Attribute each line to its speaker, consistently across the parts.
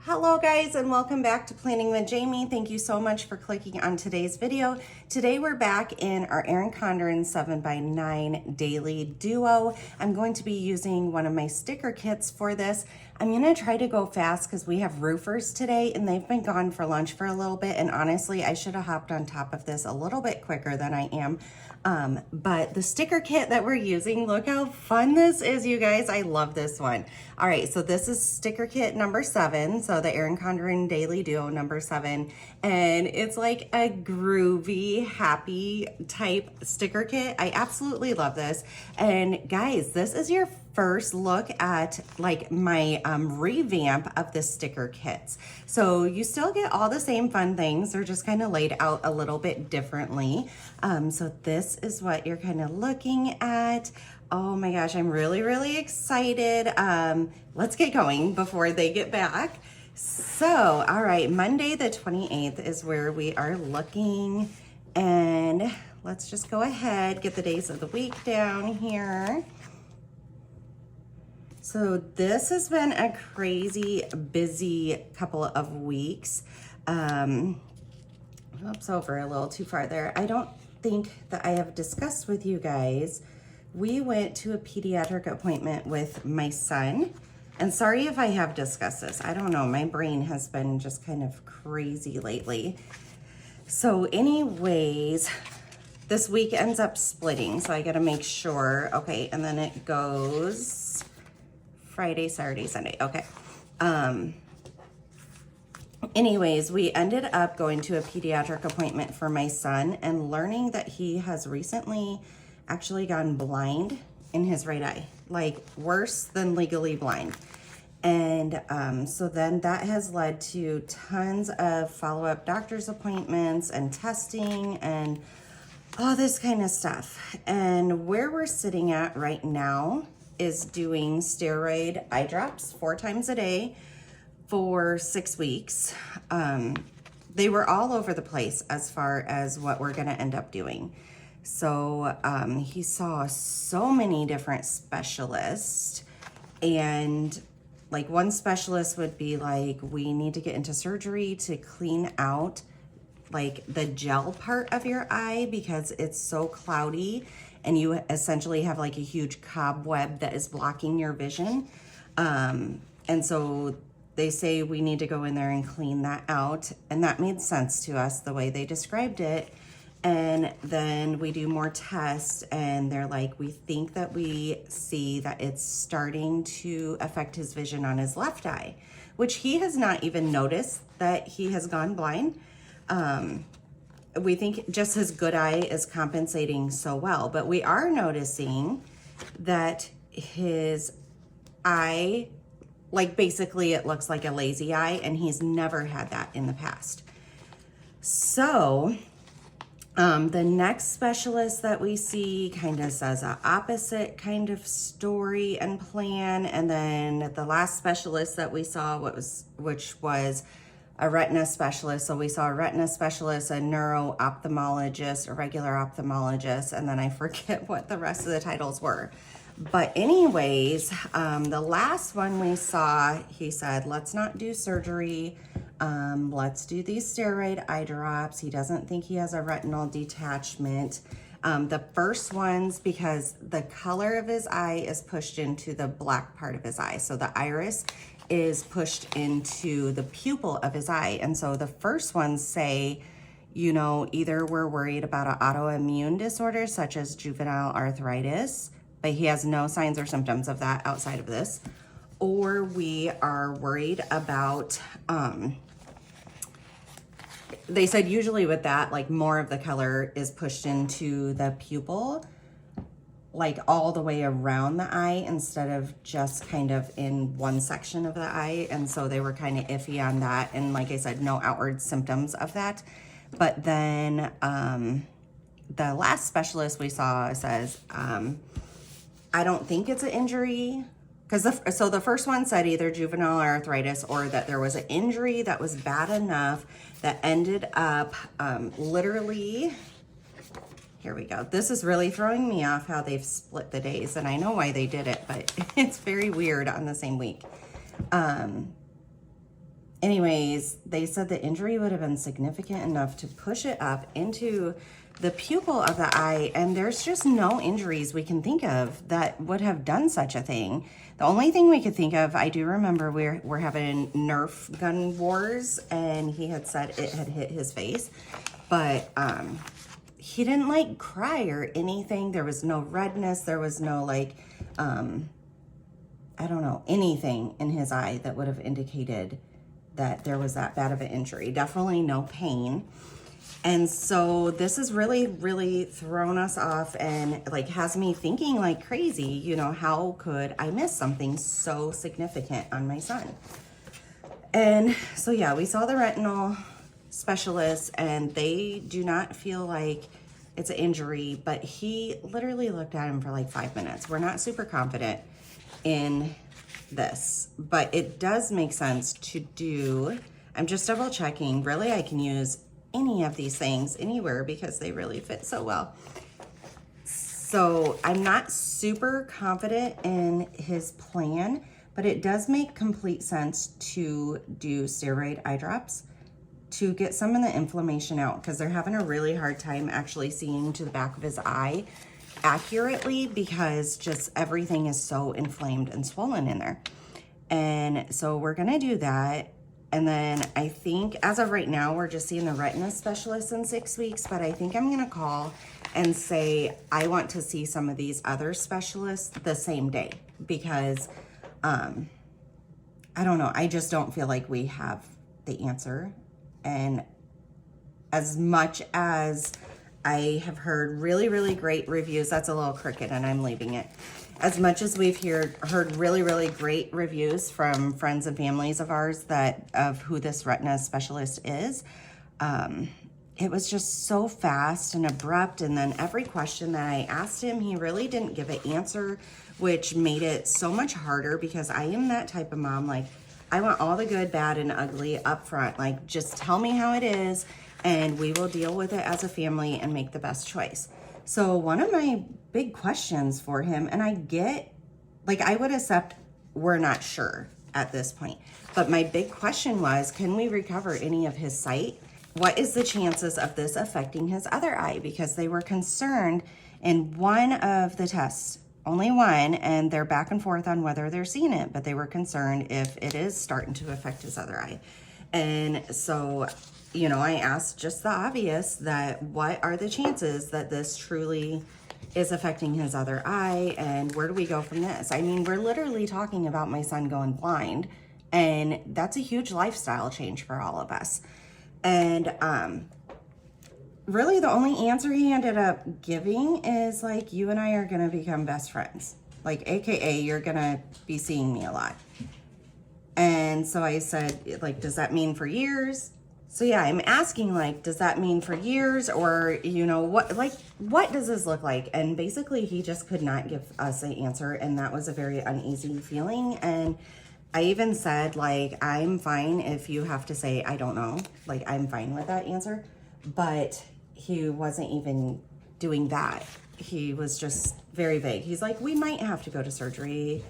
Speaker 1: Hello guys, and welcome back to Planning with Jamie. Thank you so much for clicking on today's video. Today we're back in our Erin Condren 7x9 Daily Duo. I'm going to be using one of my sticker kits for this. I'm gonna try to go fast because we have roofers today and they've been gone for lunch for a little bit, and honestly I should have hopped on top of this a little bit quicker than I am. But the sticker kit that we're using, look how fun this is, you guys. I love this one. All right, so this is sticker kit number 7. So the Erin Condren Daily Duo number 7. And it's like a groovy, happy type sticker kit. I absolutely love this. And guys, this is your first look at like my revamp of the sticker kits. So you still get all the same fun things. They're just kind of laid out a little bit differently. So this is what you're kind of looking at. Oh my gosh, I'm really excited. Let's get going before they get back. So, all right, Monday the 28th is where we are looking, and let's just go ahead, get the days of the week down here. So this has been a crazy busy couple of weeks. Oops, over a little too far there. I don't think that I have discussed with you guys. We went to a pediatric appointment with my son. And sorry if I have discussed this. I don't know. My brain has been just kind of crazy lately. So anyways, this week ends up splitting. So I got to make sure. Okay. And then it goes Friday, Saturday, Sunday. Okay. Anyways, we ended up going to a pediatric appointment for my son and learning that he has recently actually gone blind in his right eye, like worse than legally blind. And so then that has led to tons of follow-up doctor's appointments and testing and all this kind of stuff. And where we're sitting at right now is doing steroid eye drops 4 times a day for 6 weeks. They were all over the place as far as what we're gonna end up doing. So he saw so many different specialists, and like one specialist would be like, we need to get into surgery to clean out like the gel part of your eye because it's so cloudy and you essentially have like a huge cobweb that is blocking your vision. And so they say we need to go in there and clean that out. And that made sense to us the way they described it. And then we do more tests and they're like, we think that we see that it's starting to affect his vision on his left eye, which he has not even noticed that he has gone blind. We think just his good eye is compensating so well, but we are noticing that his eye, like basically it looks like a lazy eye, and he's never had that in the past. So the next specialist that we see kind of says an opposite kind of story and plan. And then the last specialist that we saw, which was a retina specialist. So we saw a retina specialist, a neuro-ophthalmologist, a regular ophthalmologist, and then I forget what the rest of the titles were. But anyways, the last one we saw, he said, let's not do surgery. Let's do these steroid eye drops. He doesn't think he has a retinal detachment. The first ones, because the color of his eye is pushed into the black part of his eye. So the iris is pushed into the pupil of his eye. And so the first ones say, you know, either we're worried about an autoimmune disorder such as juvenile arthritis, but he has no signs or symptoms of that outside of this, or we are worried about, they said usually with that, like more of the color is pushed into the pupil, like all the way around the eye instead of just kind of in one section of the eye. And so they were kind of iffy on that. And like I said, no outward symptoms of that. But then the last specialist we saw says, I don't think it's an injury. So the first one said either juvenile arthritis or that there was an injury that was bad enough that ended up literally, here we go. This is really throwing me off how they've split the days, and I know why they did it, but it's very weird on the same week. anyways, they said the injury would have been significant enough to push it up into the pupil of the eye, and there's just no injuries we can think of that would have done such a thing. The only thing we could think of, I do remember we're having Nerf gun wars, and he had said it had hit his face, but he didn't like cry or anything. There was no redness. There was no like, I don't know, anything in his eye that would have indicated that there was that bad of an injury. Definitely no pain. And so this has really, really thrown us off and like has me thinking like crazy, you know, how could I miss something so significant on my son? And so, yeah, we saw the retinal specialist and they do not feel like it's an injury, but he literally looked at him for like 5 minutes. We're not super confident in this, but it does make sense to do. I'm just double checking. Really, I can use any of these things anywhere because they really fit so well. So I'm not super confident in his plan, but it does make complete sense to do steroid eye drops to get some of the inflammation out, because they're having a really hard time actually seeing to the back of his eye accurately because just everything is so inflamed and swollen in there. And so we're gonna do that. And then I think as of right now, we're just seeing the retina specialist in 6 weeks, but I think I'm gonna call and say, I want to see some of these other specialists the same day because I don't know, I just don't feel like we have the answer. And as much as I have heard really, really great reviews, that's a little crooked and I'm leaving it. As much as we've heard really, really great reviews from friends and families of ours of who this retina specialist is, it was just so fast and abrupt. And then every question that I asked him, he really didn't give an answer, which made it so much harder because I am that type of mom. Like, I want all the good, bad, and ugly up front. Like, just tell me how it is and we will deal with it as a family and make the best choice. So one of my big questions for him, and I get, like, I would accept we're not sure at this point, but my big question was, can we recover any of his sight? What is the chances of this affecting his other eye? Because they were concerned in one of the tests, only one, and they're back and forth on whether they're seeing it, but they were concerned if it is starting to affect his other eye. And so, you know, I asked just the obvious, that what are the chances that this truly is affecting his other eye, and where do we go from this? I mean, we're literally talking about my son going blind, and that's a huge lifestyle change for all of us. And really the only answer he ended up giving is like, you and I are gonna become best friends. Like, AKA, you're gonna be seeing me a lot. And so I said, like, does that mean for years? So yeah, I'm asking, like, does that mean for years, or, you know, what does this look like? And basically he just could not give us an answer, and that was a very uneasy feeling. And I even said, like, I'm fine if you have to say, I don't know, like, I'm fine with that answer. But he wasn't even doing that. He was just very vague. He's like, we might have to go to surgery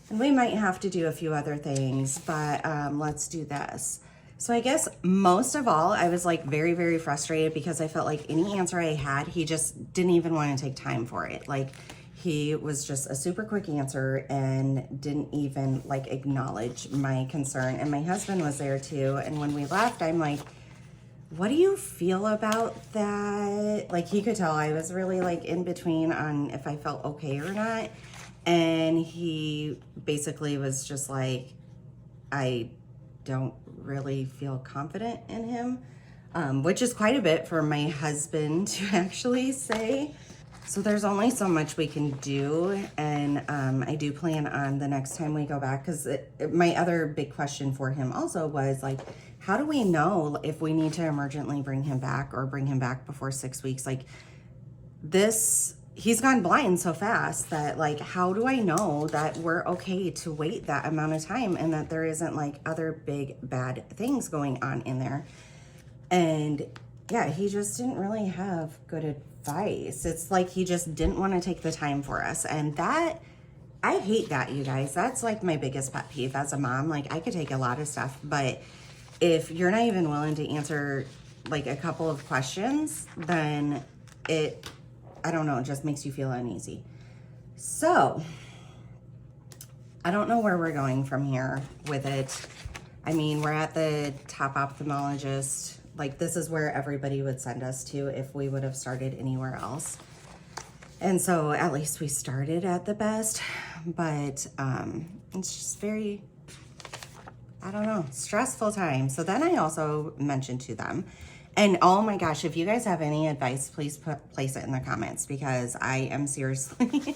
Speaker 1: and we might have to do a few other things, but let's do this. So I guess most of all, I was like very, very frustrated because I felt like any answer I had, he just didn't even want to take time for it. Like, he was just a super quick answer and didn't even like acknowledge my concern. And my husband was there too. And when we left, I'm like, what do you feel about that? Like, he could tell I was really like in between on if I felt okay or not. And he basically was just like, I don't really feel confident in him, which is quite a bit for my husband to actually say. So there's only so much we can do. And I do plan on the next time we go back, because my other big question for him also was like, how do we know if we need to emergently bring him back or bring him back before 6 weeks? Like, this, he's gone blind so fast that, like, how do I know that we're okay to wait that amount of time and that there isn't like other big bad things going on in there? And yeah, he just didn't really have good advice. It's like he just didn't want to take the time for us. And that, I hate that, you guys. That's like my biggest pet peeve as a mom. Like, I could take a lot of stuff, but if you're not even willing to answer like a couple of questions, then it, I don't know, it just makes you feel uneasy. So I don't know where we're going from here with it. I mean, we're at the top ophthalmologist. Like, this is where everybody would send us to if we would have started anywhere else. And so at least we started at the best, but it's just very, I don't know, stressful time. So then I also mentioned to them, and oh my gosh, if you guys have any advice, please place it in the comments, because I am seriously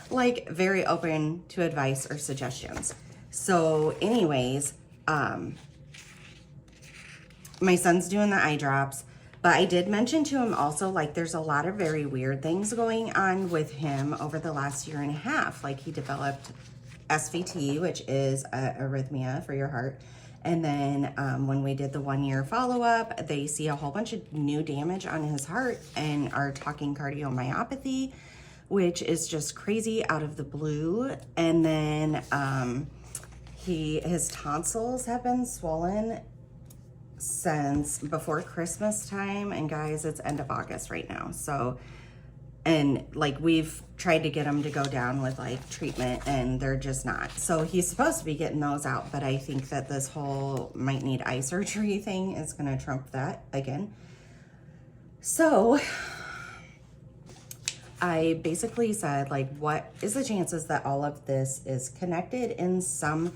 Speaker 1: like very open to advice or suggestions. So anyways, my son's doing the eye drops, but I did mention to him also, like, there's a lot of very weird things going on with him over the last year and a half. Like, he developed SVT, which is a arrhythmia for your heart. And then when we did the 1 year follow-up, they see a whole bunch of new damage on his heart and are talking cardiomyopathy, which is just crazy out of the blue. And then his tonsils have been swollen since before Christmas time, and guys, it's end of August right now. So, and like, we've tried to get him to go down with like treatment, and they're just not. So he's supposed to be getting those out, but I think that this whole might need eye surgery thing is going to trump that again. So I basically said, like, what is the chances that all of this is connected in some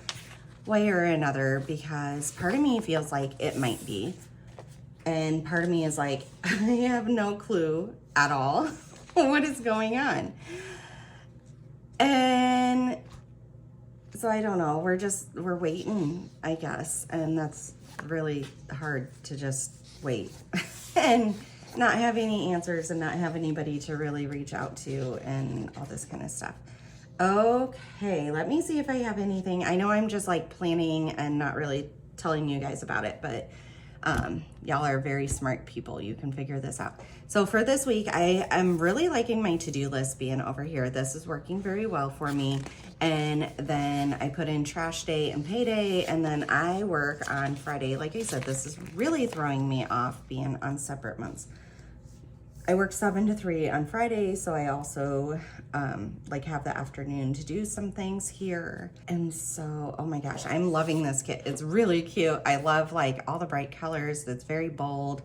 Speaker 1: way or another? Because part of me feels like it might be, and part of me is like, I have no clue at all what is going on. And so I don't know, we're waiting, I guess, and that's really hard to just wait and not have any answers and not have anybody to really reach out to and all this kind of stuff. Okay, let me see if I have anything. I know I'm just like planning and not really telling you guys about it, but y'all are very smart people. You can figure this out. So for this week, I am really liking my to-do list being over here. This is working very well for me. And then I put in trash day and payday, and then I work on Friday. Like I said, this is really throwing me off being on separate months. I work 7 to 3 on Friday, so I also like have the afternoon to do some things here. And so, oh my gosh, I'm loving this kit. It's really cute. I love like all the bright colors. It's very bold.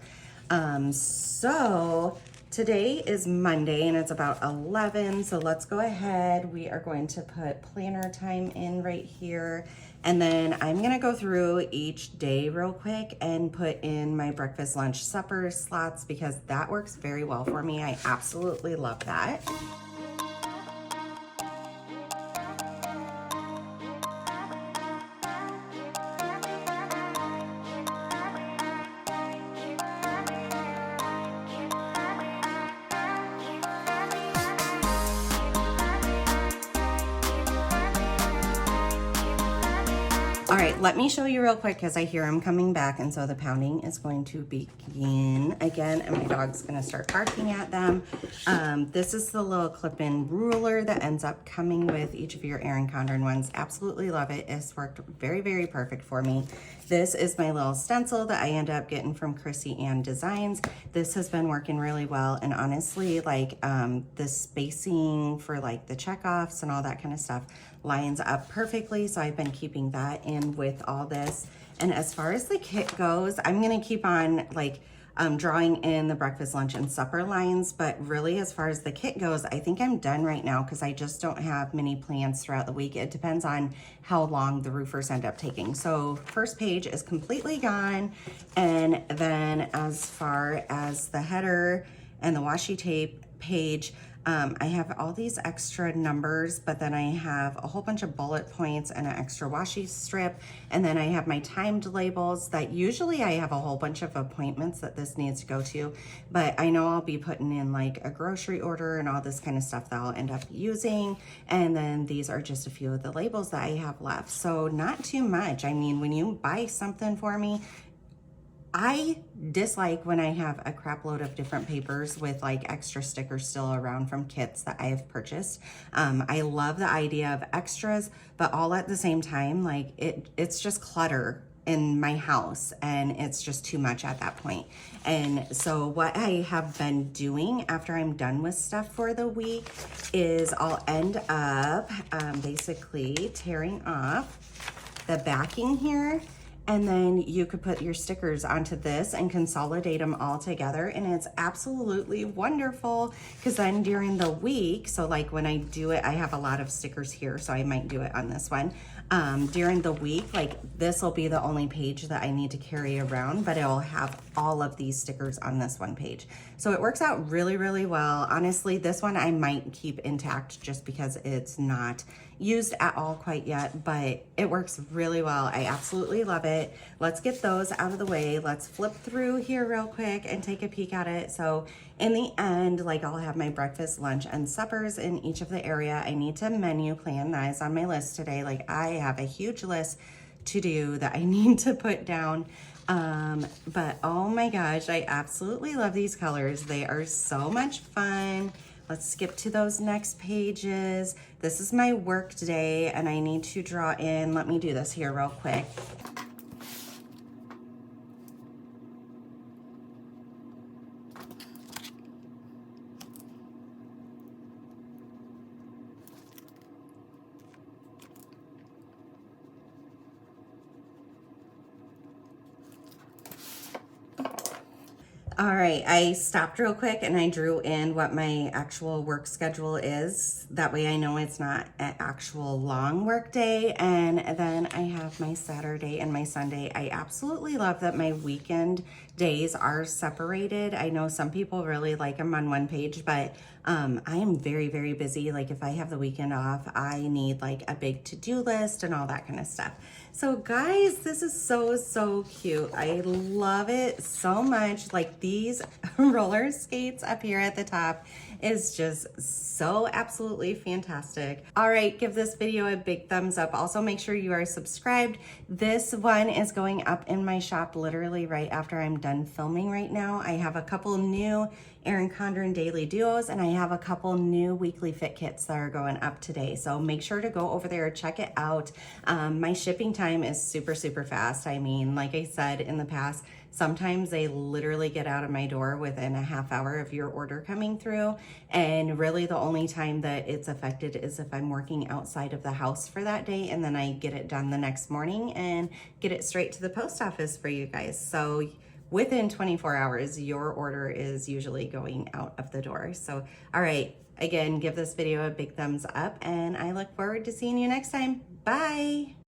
Speaker 1: So today is Monday and it's about 11. So let's go ahead. We are going to put planner time in right here. And then I'm gonna go through each day real quick and put in my breakfast, lunch, supper slots, because that works very well for me. I absolutely love that. All right, let me show you real quick because I hear him coming back, and so the pounding is going to begin again, and my dog's gonna start barking at them. This is the little clip-in ruler that ends up coming with each of your Erin Condren ones. Absolutely love it. It's worked very, very perfect for me. This is my little stencil that I end up getting from Chrissy Ann Designs. This has been working really well, and honestly, like the spacing for like the checkoffs and all that kind of stuff lines up perfectly, so I've been keeping that in with all this. And as far as the kit goes, I'm gonna keep on like drawing in the breakfast, lunch, and supper lines, but really as far as the kit goes, I think I'm done right now because I just don't have many plans throughout the week. It depends on how long the roofers end up taking. So first page is completely gone, and then as far as the header and the washi tape page, I have all these extra numbers, but then I have a whole bunch of bullet points and an extra washi strip. And then I have my timed labels that usually I have a whole bunch of appointments that this needs to go to, but I know I'll be putting in like a grocery order and all this kind of stuff that I'll end up using. And then these are just a few of the labels that I have left. So not too much. I mean, when you buy something for me, I dislike when I have a crap load of different papers with like extra stickers still around from kits that I have purchased. I love the idea of extras, but all at the same time, like it's just clutter in my house, and it's just too much at that point. And so what I have been doing after I'm done with stuff for the week is I'll end up basically tearing off the backing here, and then you could put your stickers onto this and consolidate them all together, and it's absolutely wonderful, because then during the week, so like when I do it, I have a lot of stickers here, so I might do it on this one. During the week, like this will be the only page that I need to carry around, but it'll have all of these stickers on this one page. So it works out really, really well. Honestly, this one I might keep intact just because it's not used at all quite yet, but it works really well. I absolutely love it. Let's get those out of the way. Let's flip through here real quick and take a peek at it. So in the end, like I'll have my breakfast, lunch, and suppers in each of the area. I need to menu plan. That is on my list today. Like I have a huge list to do that I need to put down. But oh my gosh, I absolutely love these colors. They are so much fun. Let's skip to those next pages. This is my work day, and I need to draw in. Let me do this here real quick. All right, I stopped real quick and I drew in what my actual work schedule is. That way I know it's not an actual long work day. And then I have my Saturday and my Sunday. I absolutely love that my weekend days are separated. I know some people really like them on one page, but I am very, very busy. Like if I have the weekend off, I need like a big to-do list and all that kind of stuff. So guys, this is so, so cute. I love it so much. Like these roller skates up here at the top is just so absolutely fantastic. All right, give this video a big thumbs up. Also make sure you are subscribed. This one is going up in my shop literally right after I'm done filming right now. I have a couple new Erin Condren daily duos, and I have a couple new weekly fit kits that are going up today. So make sure to go over there, check it out. My shipping time is super, super fast. I mean, like I said in the past, sometimes they literally get out of my door within a half hour of your order coming through. And really the only time that it's affected is if I'm working outside of the house for that day, and then I get it done the next morning and get it straight to the post office for you guys. So within 24 hours, your order is usually going out of the door. So, all right, again, give this video a big thumbs up, and I look forward to seeing you next time. Bye.